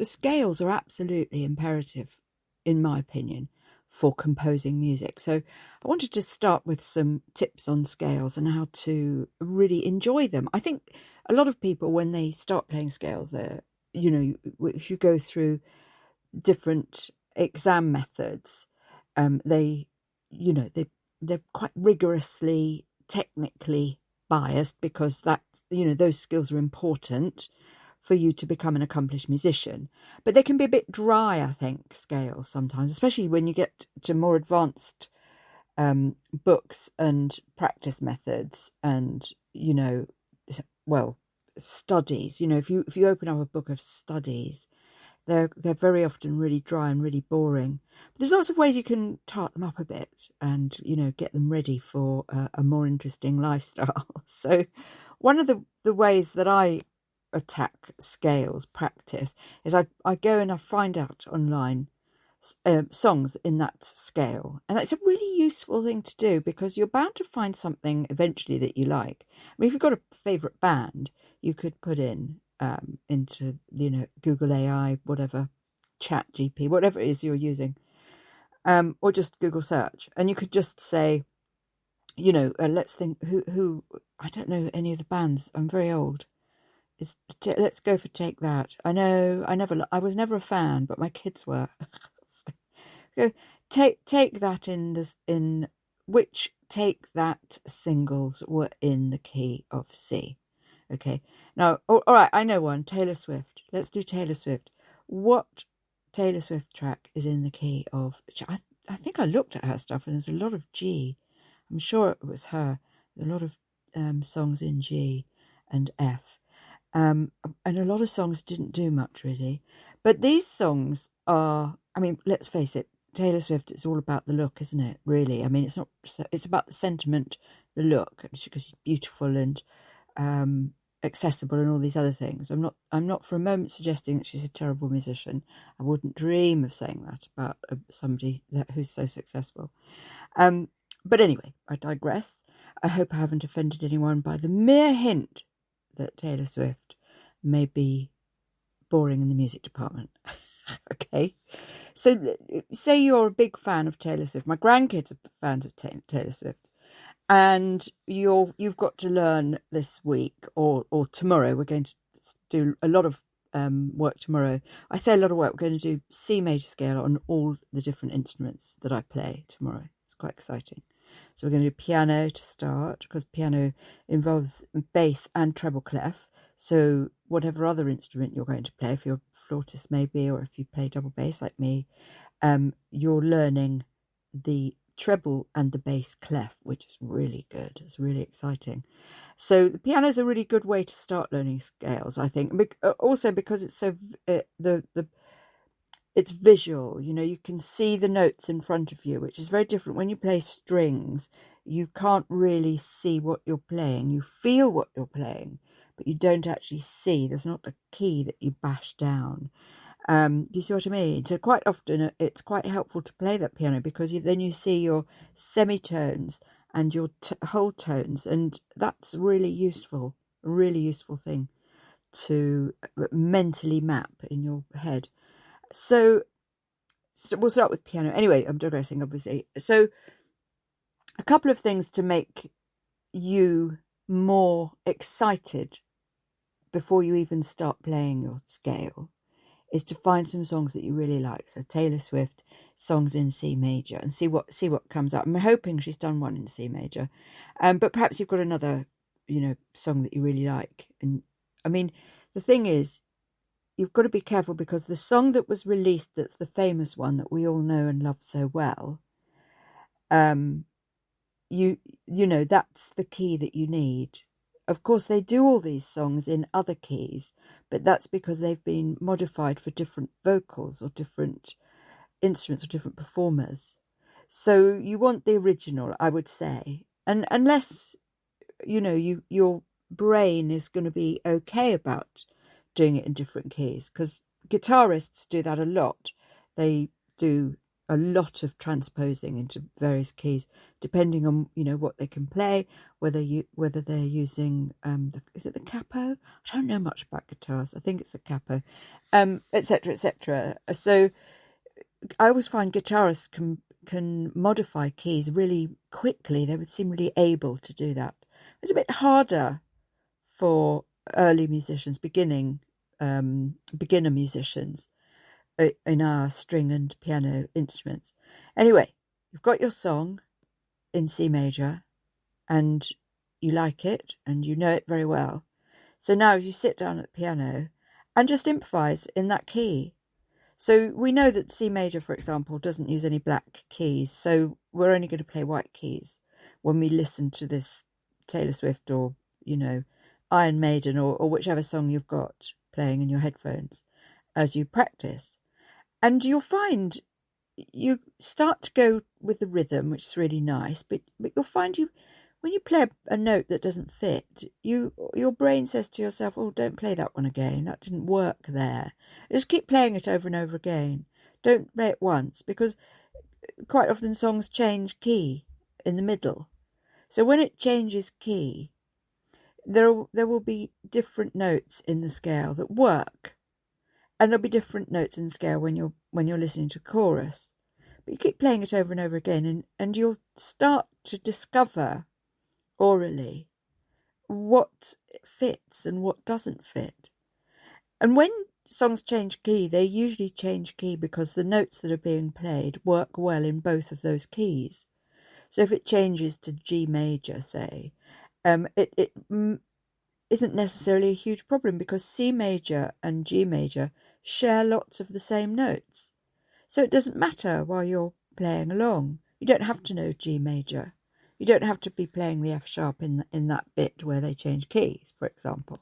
So scales are absolutely imperative, in my opinion, for composing music. So I wanted to start with some tips on scales and how to really enjoy them. I think a lot of people, when they start playing scales, if you go through different exam methods, they, you know, they're quite rigorously technically biased because those skills are important for you to become an accomplished musician. But they can be a bit dry, I think, scales sometimes, especially when you get to more advanced books and practice methods and, studies. If you open up a book of studies, they're very often really dry and really boring. But there's lots of ways you can tart them up a bit and, get them ready for a more interesting lifestyle. So one of the ways that I attack scales practice is I go and I find out online songs in that scale, and that's a really useful thing to do because you're bound to find something eventually that you like. I mean, if you've got a favorite band, you could put into Google AI, whatever, Chat GP, whatever it is you're using, or just Google search, and you could just say, let's think who I don't know any of the bands. I'm very old. Let's go for Take That. I know I was never a fan, but my kids were. So, take that in which Take That singles were in the key of C. Okay. Now, all right, I know one. Taylor Swift. Let's do Taylor Swift. What Taylor Swift track is in the key of? I think I looked at her stuff, and there's a lot of G. I'm sure it was her. A lot of songs in G and F. And a lot of songs didn't do much really, but these songs are, I mean, let's face it, Taylor Swift, it's all about the look, isn't it? Really, I mean, it's about the sentiment, the look, because she's beautiful and accessible and all these other things. I'm not for a moment suggesting that she's a terrible musician. I wouldn't dream of saying that about somebody who's so successful. But anyway, I digress. I hope I haven't offended anyone by the mere hint that Taylor Swift may be boring in the music department. Okay, so say you're a big fan of Taylor Swift. My grandkids are fans of Taylor Swift, and you've got to learn this week or tomorrow. We're going to do a lot of work tomorrow. I say a lot of work. We're going to do C major scale on all the different instruments that I play tomorrow. It's quite exciting. So we're going to do piano to start, because piano involves bass and treble clef. So whatever other instrument you're going to play, if you're a flautist maybe, or if you play double bass like me, you're learning the treble and the bass clef, which is really good. It's really exciting. So the piano is a really good way to start learning scales, I think. Also because it's so it's visual, you can see the notes in front of you, which is very different. When you play strings, you can't really see what you're playing. You feel what you're playing, but you don't actually see. There's not a key that you bash down. Do you see what I mean? So quite often it's quite helpful to play that piano because then you see your semitones and your whole tones, and that's a really useful thing to mentally map in your head. So we'll start with piano. Anyway, I'm digressing, obviously. So a couple of things to make you more excited before you even start playing your scale is to find some songs that you really like. So Taylor Swift, songs in C major, and see what comes up. I'm hoping she's done one in C major, but perhaps you've got another, song that you really like. And I mean, the thing is, you've got to be careful because the song that was released, that's the famous one that we all know and love so well, that's the key that you need. Of course, they do all these songs in other keys, but that's because they've been modified for different vocals or different instruments or different performers. So you want the original, I would say. And unless, your brain is going to be okay about doing it in different keys, because guitarists do that a lot. They do a lot of transposing into various keys, depending on what they can play, whether they're using is it the capo? I don't know much about guitars. I think it's a capo, etc., etc. So I always find guitarists can modify keys really quickly. They would seem really able to do that. It's a bit harder for early musicians, beginner musicians in our string and piano instruments. Anyway, you've got your song in C major and you like it and you know it very well. So now you sit down at the piano and just improvise in that key. So we know that C major, for example, doesn't use any black keys, so we're only going to play white keys when we listen to this Taylor Swift or, Iron Maiden or whichever song you've got playing in your headphones as you practice. And you'll find you start to go with the rhythm, which is really nice, but you'll find when you play a note that doesn't fit, your brain says to yourself, oh, don't play that one again. That didn't work there. Just keep playing it over and over again. Don't play it once, because quite often songs change key in the middle. So when it changes key, there will be different notes in the scale that work. And there'll be different notes in the scale when you're listening to chorus. But you keep playing it over and over again, and you'll start to discover orally what fits and what doesn't fit. And when songs change key, they usually change key because the notes that are being played work well in both of those keys. So if it changes to G major, say, it isn't necessarily a huge problem because C major and G major share lots of the same notes. So it doesn't matter while you're playing along. You don't have to know G major. You don't have to be playing the F sharp in that bit where they change keys, for example.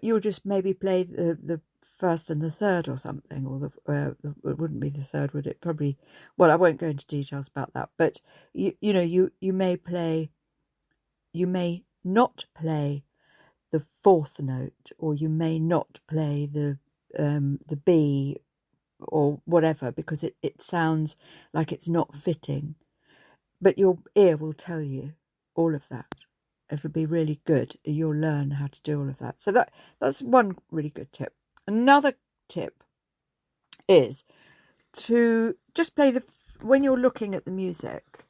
You'll just maybe play the first and the third or something, or it wouldn't be the third, would it? Probably. Well, I won't go into details about that, but you may not play the fourth note, or you may not play the B or whatever, because it sounds like it's not fitting. But your ear will tell you all of that. It'll be really good. You'll learn how to do all of that. So that's one really good tip. Another tip is to just play when you're looking at the music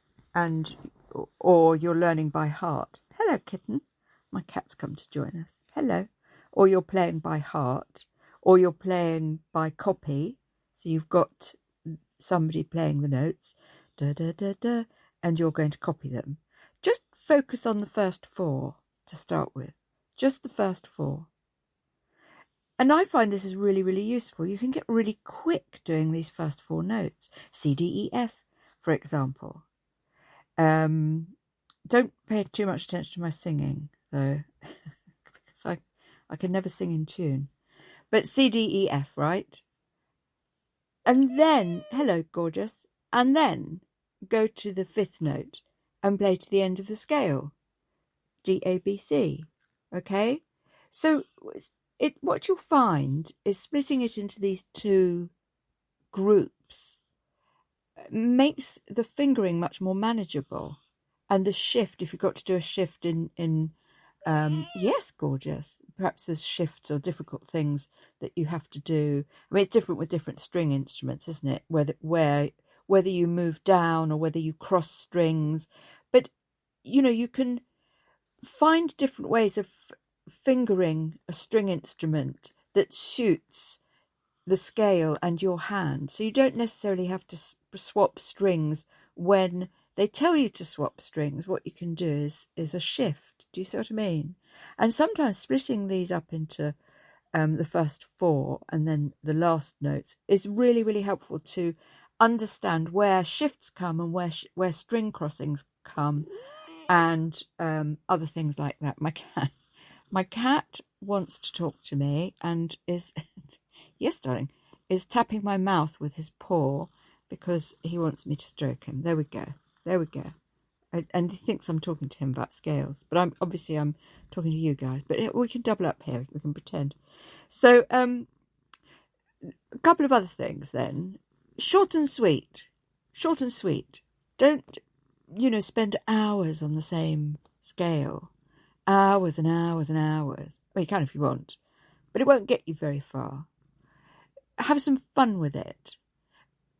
or you're learning by heart. Hello, kitten. My cat's come to join us. Hello. Or you're playing by heart, or you're playing by copy. So you've got somebody playing the notes, da da da da, and you're going to copy them. Just focus on the first four to start with. Just the first four. And I find this is really, really useful. You can get really quick doing these first four notes. C, D, E, F, for example. Don't pay too much attention to my singing, though, because I can never sing in tune. But C, D, E, F, right? And then, hello, gorgeous. And then go to the fifth note and play to the end of the scale. G, A, B, C. Okay? So what you'll find is splitting it into these two groups makes the fingering much more manageable. And the shift, if you've got to do a shift in yes, gorgeous. Perhaps there's shifts or difficult things that you have to do. I mean, it's different with different string instruments, isn't it? Whether you move down or whether you cross strings. But, you can find different ways of fingering a string instrument that suits the scale and your hand. So you don't necessarily have to swap strings when they tell you to swap strings. What you can do is a shift. Do you see what I mean? And sometimes splitting these up into the first four and then the last notes is really, really helpful to understand where shifts come and where string crossings come and other things like that. My cat wants to talk to me and is, yes, darling, is tapping my mouth with his paw because he wants me to stroke him. There we go. And he thinks I'm talking to him about scales, but I'm talking to you guys. But we can double up here. We can pretend. So a couple of other things then. short and sweet. Short and sweet. Don't, spend hours on the same scale. Hours and hours and hours. Well, you can if you want, but it won't get you very far. Have some fun with it.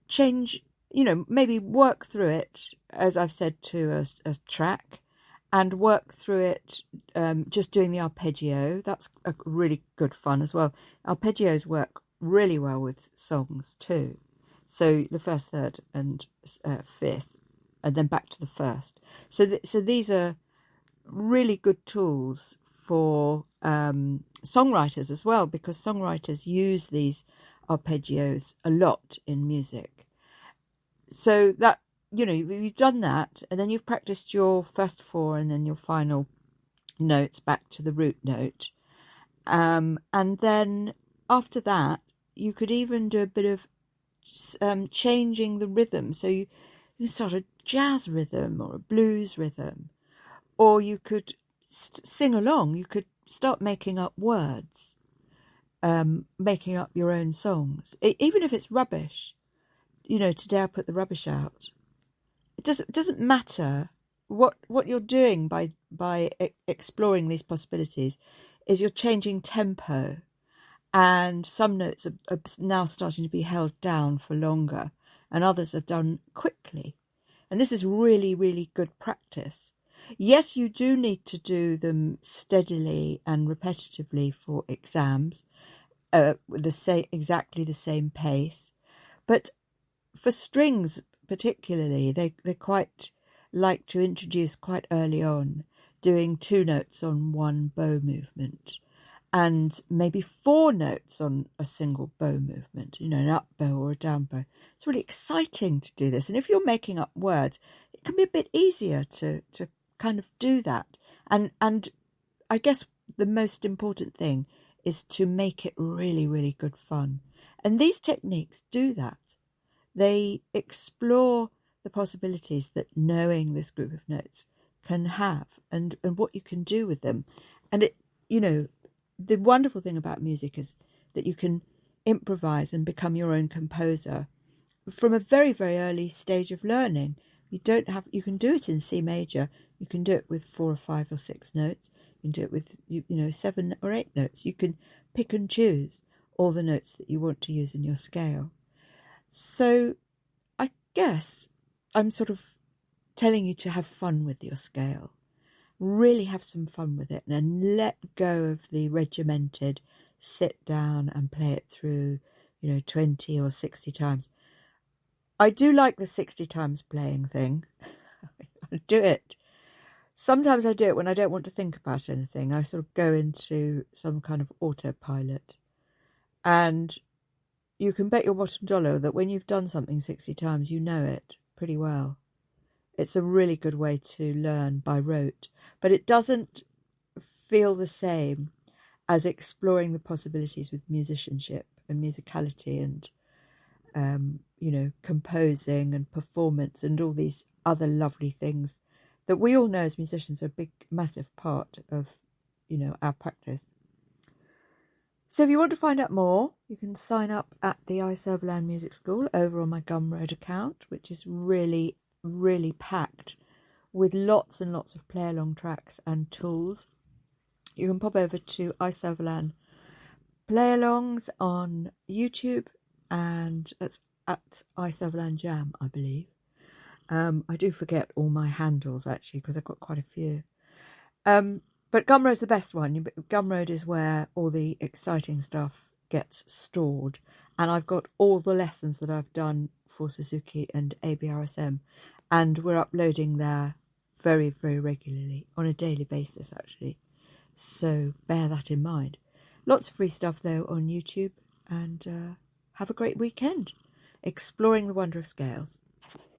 Change, maybe work through it, as I've said, to a track, and work through it just doing the arpeggio. That's a really good fun as well. Arpeggios work really well with songs too. So the first, third, and fifth, and then back to the first. So these are really good tools for songwriters as well, because songwriters use these arpeggios a lot in music. So that, you've done that, and then you've practiced your first four and then your final notes back to the root note. And then after that, you could even do a bit of changing the rhythm. So you start a jazz rhythm or a blues rhythm, or you could sing along. You could start making up words, making up your own songs, even if it's rubbish. Today I put the rubbish out. It doesn't matter what you're doing by exploring these possibilities. Is you're changing tempo, and some notes are now starting to be held down for longer, and others are done quickly. And this is really, really good practice. Yes, you do need to do them steadily and repetitively for exams, with exactly the same pace. But for strings particularly, they quite like to introduce quite early on, doing 2 notes on one bow movement, and maybe 4 notes on a single bow movement, an up bow or a down bow. It's really exciting to do this. And if you're making up words, it can be a bit easier to kind of do that. And I guess the most important thing is to make it really, really good fun. And these techniques do that. They explore the possibilities that knowing this group of notes can have, and what you can do with them. And it, the wonderful thing about music is that you can improvise and become your own composer from a very, very early stage of learning. You can do it in C major. You can do it with 4 or 5 or 6 notes. You can do it with, 7 or 8 notes. You can pick and choose all the notes that you want to use in your scale. So I guess I'm sort of telling you to have fun with your scale. Really have some fun with it, and let go of the regimented sit down and play it through, 20 or 60 times. I do like the 60 times playing thing. I do it. Sometimes I do it when I don't want to think about anything. I sort of go into some kind of autopilot. And you can bet your bottom dollar that when you've done something 60 times, you know it pretty well. It's a really good way to learn by rote, but it doesn't feel the same as exploring the possibilities with musicianship and musicality and, composing and performance and all these other lovely things that we all know as musicians are a big, massive part of, our practice. So if you want to find out more, you can sign up at the iServalan Music School over on my Gumroad account, which is really, really packed with lots and lots of play-along tracks and tools. You can pop over to iServalan play-alongs on YouTube, and it's at iServalan Jam, I believe. I do forget all my handles, actually, because I've got quite a few. But Gumroad's the best one. Gumroad is where all the exciting stuff gets stored. And I've got all the lessons that I've done for Suzuki and ABRSM. And we're uploading there very, very regularly, on a daily basis, actually. So bear that in mind. Lots of free stuff, though, on YouTube. And have a great weekend exploring the wonder of scales.